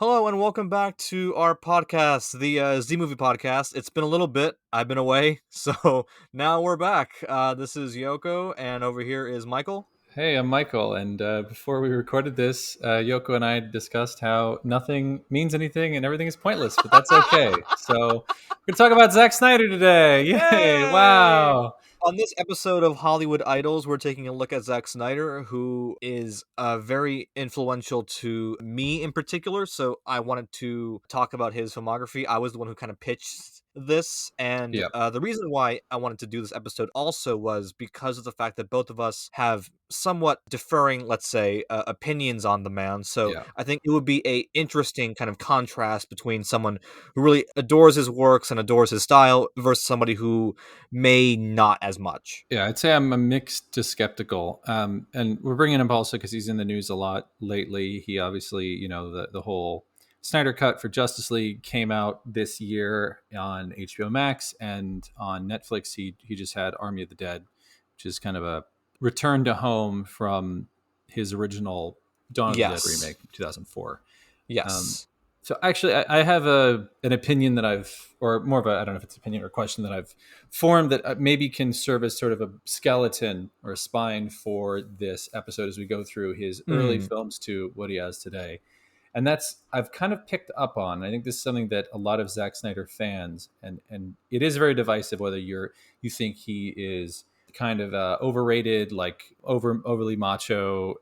Hello and welcome back to our podcast, the Z Movie Podcast. It's been a little bit. I've been away, so now we're back. This is Yoko, and over here is Michael. Hey, I'm Michael, and before we recorded this, Yoko and I discussed how nothing means anything and everything is pointless, but that's okay. So we're going to talk about Zack Snyder today. Yay! Yay! Wow! On this episode of Hollywood Idols, we're taking a look at Zack Snyder, who is very influential to me in particular. So I wanted to talk about his filmography. I was the one who kind of pitched this, and Yep. the reason why I wanted to do this episode also was because of the fact that both of us have somewhat differing, let's say, opinions on the man. So Yeah. I think it would be a interesting kind of contrast between someone who really adores his works and adores his style versus somebody who may not as much. Yeah, I'd say I'm a mixed to skeptical. And we're bringing him also because he's in the news a lot lately. He obviously, the whole Snyder Cut for Justice League came out this year on HBO Max, and on Netflix, he just had Army of the Dead, which is kind of a return to home from his original Dawn of the Dead Yes. remake, 2004. Um, Yes. so actually, I have an opinion that or more of I don't know if it's opinion or question that I've formed that maybe can serve as sort of a skeleton or a spine for this episode as we go through his early Mm. films to what he has today. And that's I've kind of picked up on. I think this is something that a lot of Zack Snyder fans, and it is very divisive whether you think he is kind of overrated, like overly macho,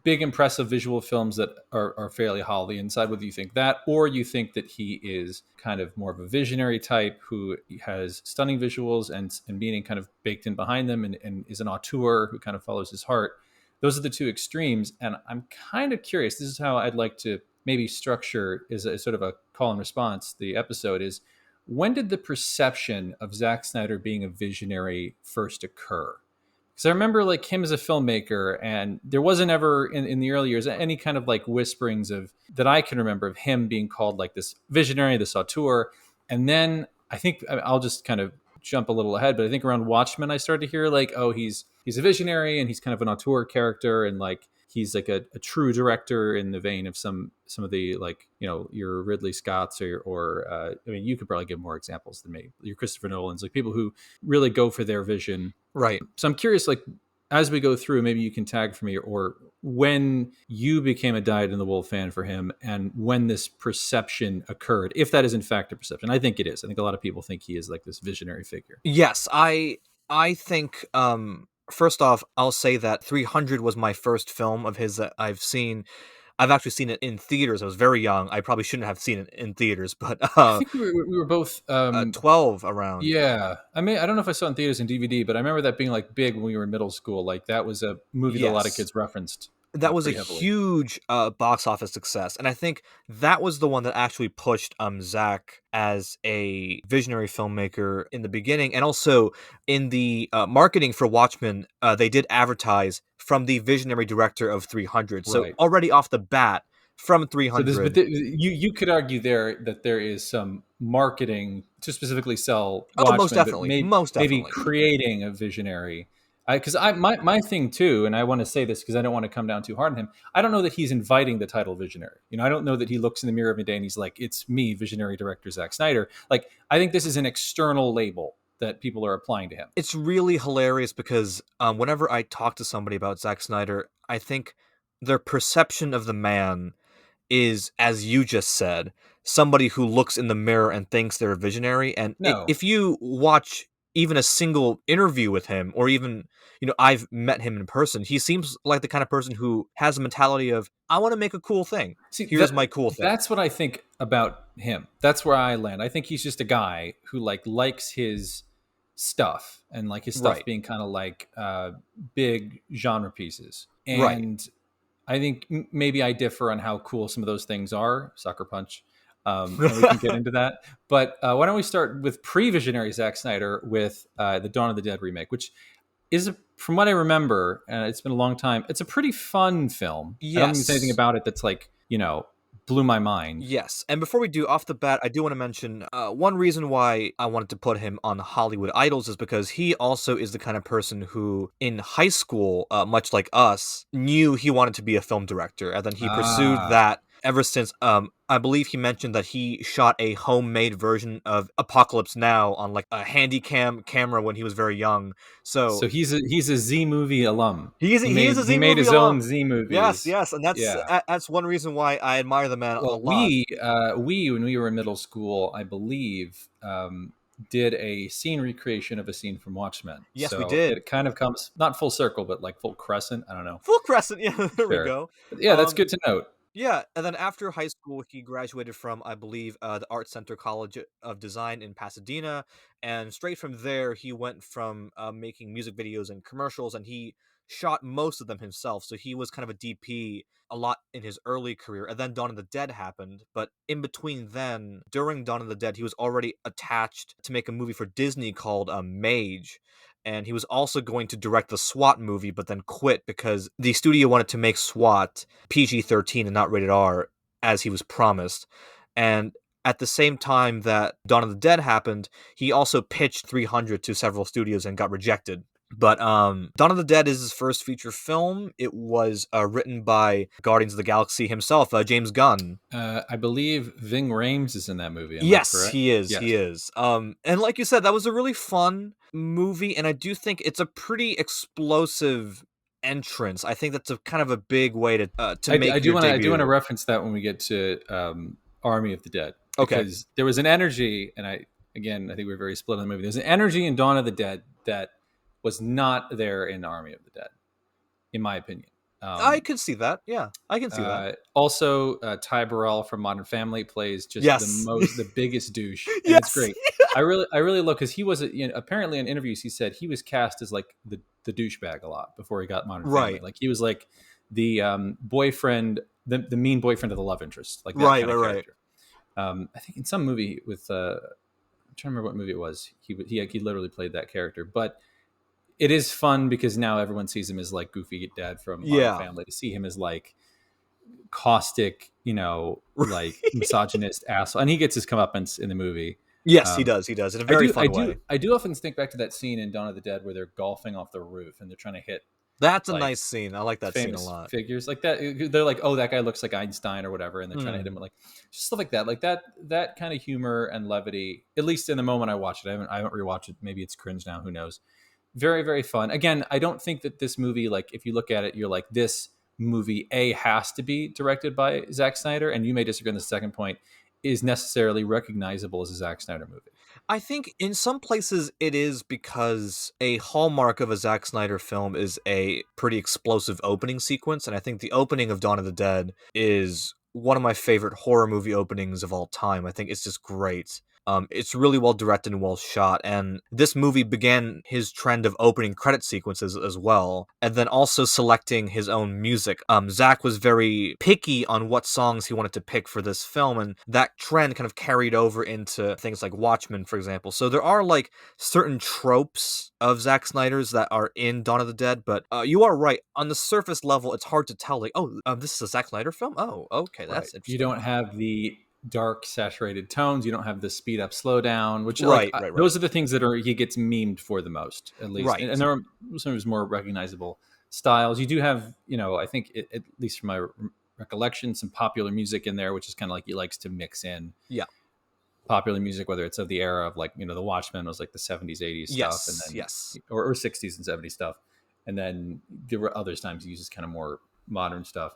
big impressive visual films that are fairly hollow inside, whether you think that or you think that he is kind of more of a visionary type who has stunning visuals and meaning kind of baked in behind them, and is an auteur who kind of follows his heart. Those are the two extremes, and I'm kind of curious. This is how I'd like to maybe structure is a sort of a call and response. The episode is, when did the perception of Zack Snyder being a visionary first occur? Because I remember like him as a filmmaker, and there wasn't ever in the early years any kind of like whisperings of that I can remember of him being called like this visionary, this auteur. And then I think I'll just kind of jump a little ahead, but I think around Watchmen I started to hear like, oh, he's a visionary and he's kind of an auteur character, and like he's like a true director in the vein of some of the, like, your Ridley Scotts or I mean, you could probably give more examples than me. Your Christopher Nolan's, like people who really go for their vision. Right. So I'm curious, like, as we go through, maybe you can tag for me, or when you became a Dyed in the Wool fan for him, and when this perception occurred, if that is in fact a perception. I think it is. I think a lot of people think he is like this visionary figure. Yes, I think first off, I'll say that 300 was my first film of his that I've seen. I've actually seen it in theaters. I was very young. I probably shouldn't have seen it in theaters, but I think we were both 12 around. yeah. I don't know if I saw it in theaters and DVD, but I remember that being like big when we were in middle school. Like that was a movie that a lot of Yes. kids referenced That was a pretty heavily. huge box office success, and I think that was the one that actually pushed Zack as a visionary filmmaker in the beginning, and also in the marketing for Watchmen, they did advertise from the visionary director of 300. So Right. already off the bat, from So this, 300, you could argue there that there is some marketing to specifically sell oh, most Watchmen, but definitely, most maybe definitely. creating a visionary. Because my thing too, and I want to say this because I don't want to come down too hard on him. I don't know that he's inviting the title visionary. I don't know that he looks in the mirror every day and he's like, "It's me, visionary director Zack Snyder." Like, I think this is an external label that people are applying to him. It's really hilarious because whenever I talk to somebody about Zack Snyder, I think their perception of the man is, as you just said, somebody who looks in the mirror and thinks they're a visionary. And No, if you watch even a single interview with him, or even, I've met him in person, he seems like the kind of person who has a mentality of, I want to make a cool thing. see Here's my cool thing. that's what I think about him. That's where I land. I think he's just a guy who likes his stuff, and like his stuff Right. being kind of like big genre pieces. Right. And I think maybe I differ on how cool some of those things are. Sucker Punch. And we can get into that. But why don't we start with pre-visionary Zack Snyder with the Dawn of the Dead remake, which is, from what I remember, and it's been a long time, it's a pretty fun film. I don't think there's anything Yes. about it that's like, blew my mind. Yes, and before we do, off the bat, I do want to mention one reason why I wanted to put him on Hollywood Idols is because he also is the kind of person who, in high school, much like us, knew he wanted to be a film director, and then he pursued Ah, that ever since I believe he mentioned that he shot a homemade version of Apocalypse Now on like a handy camera when he was very young. So So he's a Z movie alum. he is a He Z made movie his own alum. Z Yes, movies. yes, and Yeah. that's one reason why I admire the man a Well, lot. we when we were in middle school, I believe, did a scene recreation of a scene from Watchmen. Yes, we So did. it kind of comes not full circle, but like full crescent. I don't know. Full crescent. Yeah, there we Sure. go. But yeah, that's Um, good to note. Yeah, and then after high school, he graduated from, I believe, the Art Center College of Design in Pasadena, and straight from there, he went from making music videos and commercials, and he shot most of them himself. So he was kind of a DP a lot in his early career, and then Dawn of the Dead happened. But in between then, during Dawn of the Dead, he was already attached to make a movie for Disney called Mage, and he was also going to direct the SWAT movie, but then quit because the studio wanted to make SWAT PG-13 and not rated R, as he was promised. And at the same time that Dawn of the Dead happened, he also pitched 300 to several studios and got rejected. But Dawn of the Dead is his first feature film. It was written by Guardians of the Galaxy himself, James Gunn. I believe Ving Rhames is in that movie. Am I Yes, correct? he is. Yes. He is. And like you said, that was a really fun movie, and I do think it's a pretty explosive entrance. I think that's a kind of a big way to I make do your want to debut. reference that when we get to Army of the Dead, Okay. because there was an energy, and I think we were very split on the movie. There's an energy in Dawn of the Dead that was not there in Army of the Dead, in my opinion. I Um, can see that. Yeah, I can see that. Also, Ty Burrell from Modern Family plays just Yes. the biggest douche, and it's Yes. great. I really love because he was, apparently in interviews he said he was cast as like the douchebag a lot before he got Modern Family. Right. Like he was like the boyfriend, the mean boyfriend of the love interest, like that Right, kind right, of right. character. I think in some movie with I'm trying to remember what movie it was. He literally played that character, but it is fun because now everyone sees him as like goofy dad from Modern Yeah. Family. To see him as like caustic, like misogynist asshole, and he gets his comeuppance in the movie. Yes, he Um, does. He does in a very fun way. I do often think back to that scene in Dawn of the Dead where they're golfing off the roof and they're trying to hit That's a like nice scene. I like that scene a famous lot. figures like that. They're like, oh, that guy looks like Einstein or whatever, and they're trying to hit him Hmm. with like just stuff like that kind of humor and levity. At least in the moment I watched it, I haven't rewatched it. Maybe it's cringe now. Who knows? Very, very fun. Again, I don't think that this movie, like if you look at it, you're like, this movie has to be directed by Zack Snyder, and you may disagree on the second point, is necessarily recognizable as a Zack Snyder movie. I think in some places it is because a hallmark of a Zack Snyder film is a pretty explosive opening sequence, and I think the opening of Dawn of the Dead is one of my favorite horror movie openings of all time. I think it's just great. It's really well directed and well shot, and this movie began his trend of opening credit sequences as well, and then also selecting his own music. Zach was very picky on what songs he wanted to pick for this film, and that trend kind of carried over into things like Watchmen, for example. So there are like certain tropes of Zack Snyder's that are in Dawn of the Dead, but you are right. On the surface level, it's hard to tell. Like, oh, this is a Zack Snyder film. Oh, okay, Right. that's You interesting. don't have the dark saturated tones. You don't have the speed up, slow down, which like Right, right, right. those are the things that he gets memed for the most, at least. And Right. there are some of his more recognizable styles. You do have, I think at least from my recollection, some popular music in there, which is kind of like he likes to mix in Yeah. popular music, whether it's of the era of like, the Watchmen was like the 70s, 80s stuff, and Yes, then yes. or 60s and 70s stuff. And then there were others times he uses kind of more modern stuff.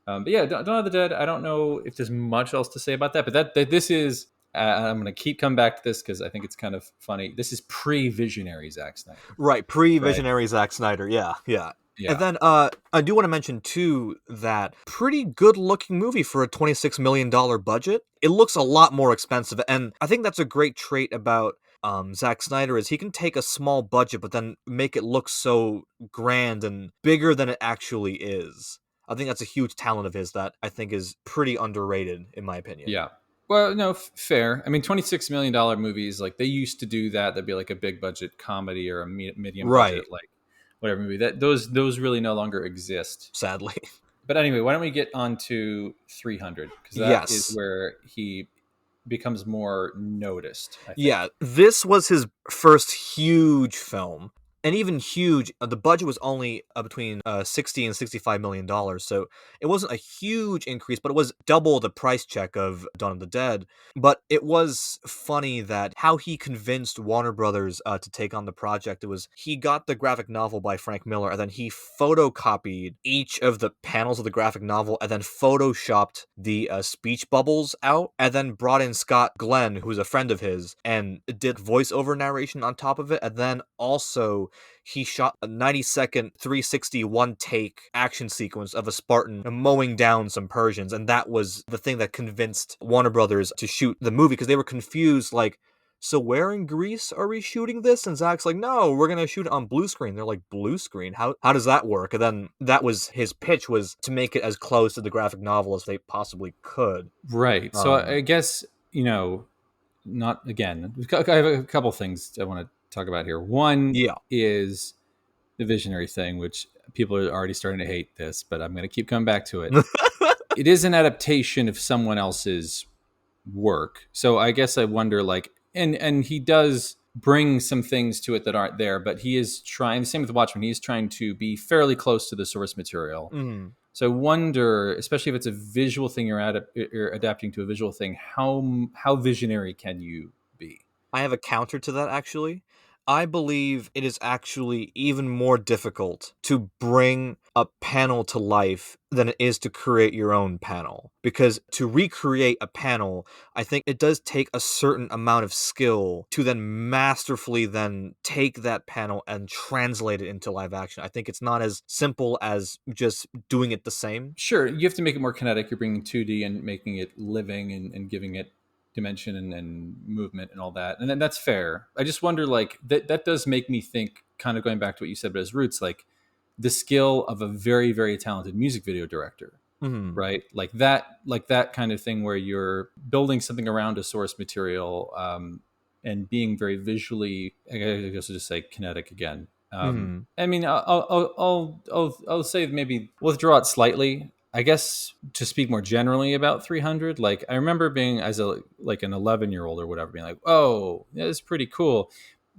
But yeah, Dawn of the Dead. I don't know if there's much else to say about that, but that this is. I'm going to keep coming back to this because I think it's kind of funny. This is pre-visionary Zack Snyder, Right, right? pre-visionary Zack Snyder. Yeah, yeah. And Yeah, then I do want to mention too that pretty good-looking movie for a $26 million budget. It looks a lot more expensive, and I think that's a great trait about Zack Snyder is he can take a small budget but then make it look so grand and bigger than it actually is. I think that's a huge talent of his that I think is pretty underrated in my opinion. yeah. Well, no, fair. I mean, $26 million movies, like they used to do that. That'd be like a big budget comedy or a medium Right, budget, like whatever movie. That those really no longer exist. sadly. But anyway, why don't we get on to 300, because that is Yes. where he becomes more noticed, I think. Yeah, this was his first huge film. And even huge, the budget was only between 60 and $65 million, so it wasn't a huge increase, but it was double the price check of Dawn of the Dead. But it was funny that how he convinced Warner Brothers to take on the project. It was he got the graphic novel by Frank Miller, and then he photocopied each of the panels of the graphic novel, and then photoshopped the speech bubbles out, and then brought in Scott Glenn, who's a friend of his, and did voiceover narration on top of it, and then also he shot a 90-second 360 one take action sequence of a Spartan mowing down some Persians, and that was the thing that convinced Warner Brothers to shoot the movie, because they were confused, like, so where in Greece are we shooting this? And Zach's like, no, we're gonna shoot it on blue screen. They're like, blue screen? How does that work? And then that was his pitch, was to make it as close to the graphic novel as they possibly could. Right. So I guess, not again. I have a couple things I want to talk about here. One Yeah. is the visionary thing, which people are already starting to hate this, but I'm going to keep coming back to it. It is an adaptation of someone else's work. So I guess I wonder, like, and he does bring some things to it that aren't there, but he is trying, the same with Watchmen, he's trying to be fairly close to the source material. Mm. So I wonder, especially if it's a visual thing, you're adapting to a visual thing, how visionary can you be? I have a counter to that, actually. I believe it is actually even more difficult to bring a panel to life than it is to create your own panel. Because to recreate a panel, I think it does take a certain amount of skill to then masterfully then take that panel and translate it into live action. I think it's not as simple as just doing it the same. Sure, you have to make it more kinetic. You're bringing 2D and making it living and giving it dimension and movement and all that, and then that's fair. I just wonder, like, that does make me think, kind of going back to what you said, but as roots, like the skill of a very, very talented music video director, Mhm. right? Like that kind of thing where you're building something around a source material, and being very visually, I guess I'll just say kinetic again. Mhm. I mean, I'll say maybe withdraw it slightly. I guess to speak more generally about 300, like I remember being, as a like an 11-year-old or whatever, being like, "Oh, yeah, it's pretty cool."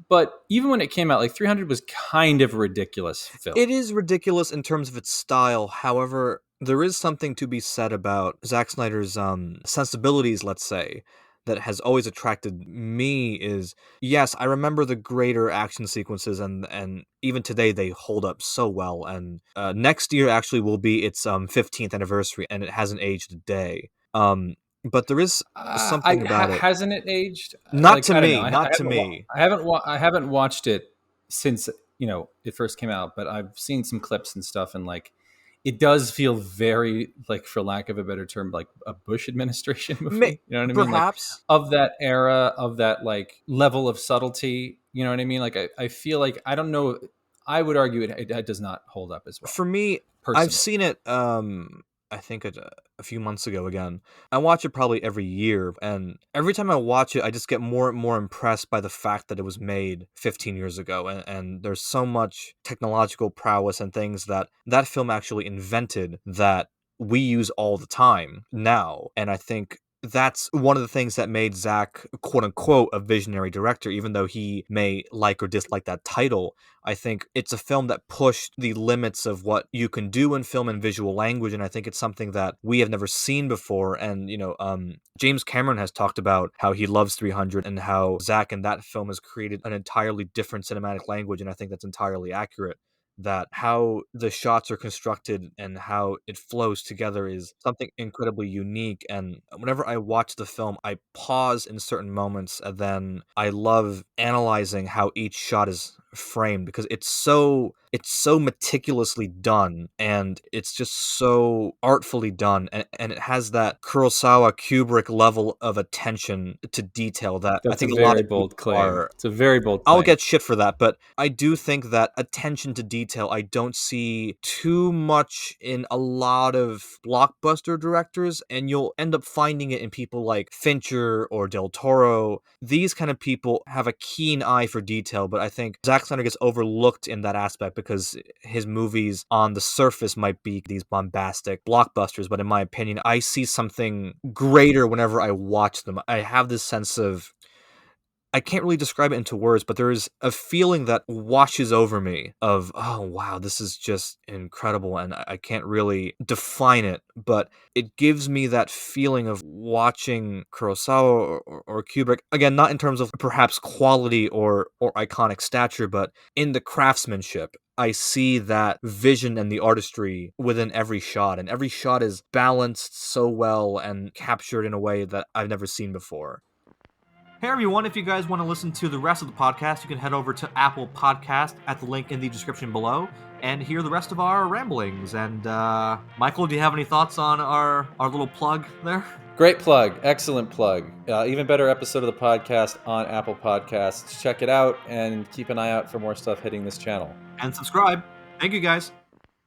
But even when it came out, like 300 was kind of a ridiculous film. It is ridiculous in terms of its style. However, there is something to be said about Zack Snyder's sensibilities, let's say, that has always attracted me. Is, yes, I remember the greater action sequences, and even today they hold up so well. And next year actually will be its 15th anniversary, and it hasn't aged a day. But there is something about it. Hasn't it aged? Not Like, to I don't know. me, not to me. I haven't watched it since it first came out, but I've seen some clips and stuff, and like it does feel very, like, for lack of a better term, like a Bush administration movie. You know what I mean? Like Perhaps. of that era, of that like level of subtlety. You know what I mean? Like I feel like, I don't know. I would argue it does not hold up as well, For me, I've personally. seen it, I think a few months ago again. I watch it probably every year, and every time I watch it, I just get more and more impressed by the fact that it was made 15 years ago, and there's so much technological prowess and things that that film actually invented that we use all the time now. And I think that's one of the things that made Zach, quote unquote, a visionary director, even though he may like or dislike that title. I think it's a film that pushed the limits of what you can do in film and visual language, and I think it's something that we have never seen before. And James Cameron has talked about how he loves 300 and how Zach in that film has created an entirely different cinematic language, and I think that's entirely accurate. That how the shots are constructed and how it flows together is something incredibly unique. And whenever I watch the film, I pause in certain moments, and then I love analyzing how each shot is framed, because it's so meticulously done, and it's just so artfully done, and it has that Kurosawa Kubrick level of attention to detail that I That's a think a lot very of bold people claim. are. It's a very bold I'll claim. get shit for that, but I do think that attention to detail, I don't see too much in a lot of blockbuster directors, and you'll end up finding it in people like Fincher or Del Toro. These kind of people have a keen eye for detail, but I think Zack Snyder gets overlooked in that aspect because his movies on the surface might be these bombastic blockbusters, but in my opinion, I see something greater whenever I watch them. I have this sense of I can't really describe it into words, but there is a feeling that washes over me of, oh, wow, this is just incredible. And I can't really define it, but it gives me that feeling of watching Kurosawa or Kubrick. Again, not in terms of perhaps quality or iconic stature, but in the craftsmanship. I see that vision and the artistry within every shot, and every shot is balanced so well and captured in a way that I've never seen before. Hey everyone, if you guys want to listen to the rest of the podcast, you can head over to Apple Podcast at the link in the description below and hear the rest of our ramblings. And Michael, do you have any thoughts on our little plug there? Great plug. Excellent plug. Even better episode of the podcast on Apple Podcasts. Check it out and keep an eye out for more stuff hitting this channel. And subscribe. Thank you guys.